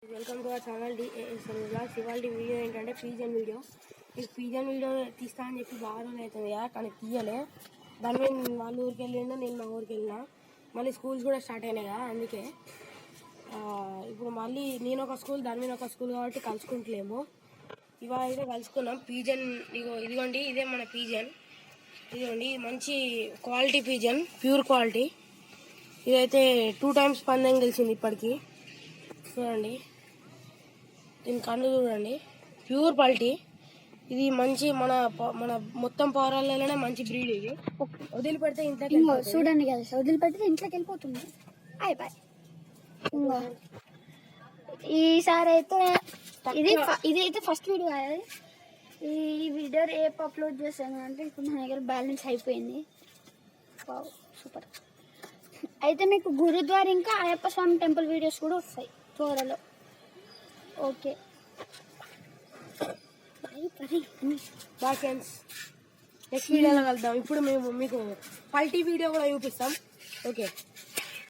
Welcome to our channel vlogs. ఇవాళ video ఏంటంటే pigeon video. ఈ పీజన్ వీడియో తీస్తా అని చెప్పి బాగా రోజులు అవుతుంది కదా, కానీ తీయలే. దాని మీద వాళ్ళ ఊరికి వెళ్ళినా, నేను మా ఊరికి వెళ్ళినా. మళ్ళీ స్కూల్స్ కూడా స్టార్ట్ అయినాయి కదా, అందుకే ఇప్పుడు మళ్ళీ నేను ఒక స్కూల్, దాని మీద ఒక స్కూల్ కాబట్టి కలుసుకుంటలేము. ఇవాళ అయితే కలుసుకున్నాం. పీజన్ ఇదిగోండి, ఇదే మన పీజన్. ఇదిగోండి మంచి క్వాలిటీ పీజన్, ప్యూర్ క్వాలిటీ. ఇదైతే 2 times పందెం గెలిచింది ఇప్పటికి. చూడండి, దీని కన్ను చూడండి, ప్యూర్ క్వాలిటీ. ఇది మంచి మన మన మొత్తం పౌరాలలోనే మంచి బ్రీడ్. ఇది వదిలిపెడితే ఇంట్లోకి చూడండి కదా, వదిలిపెడితే ఇంట్లోకి వెళ్ళిపోతుంది. అయిపోయి ఈసారి అయితే ఇది అయితే ఫస్ట్ వీడియో కాదు. ఈ వీడియో రేపు అప్లోడ్ చేశాను అంటే ఇప్పుడు నా దగ్గర బ్యాలెన్స్ అయిపోయింది. సూపర్. అయితే మీకు గురుద్వారా ఇంకా అయ్యప్ప స్వామి టెంపుల్ వీడియోస్ కూడా వస్తాయి త్వరలో. Okay, bye friends. నెక్స్ట్ వీడియోలో కలుద్దాం. ఇప్పుడు మేము మీకు పల్టీ వీడియో కూడా చూపిస్తాం. ఓకే.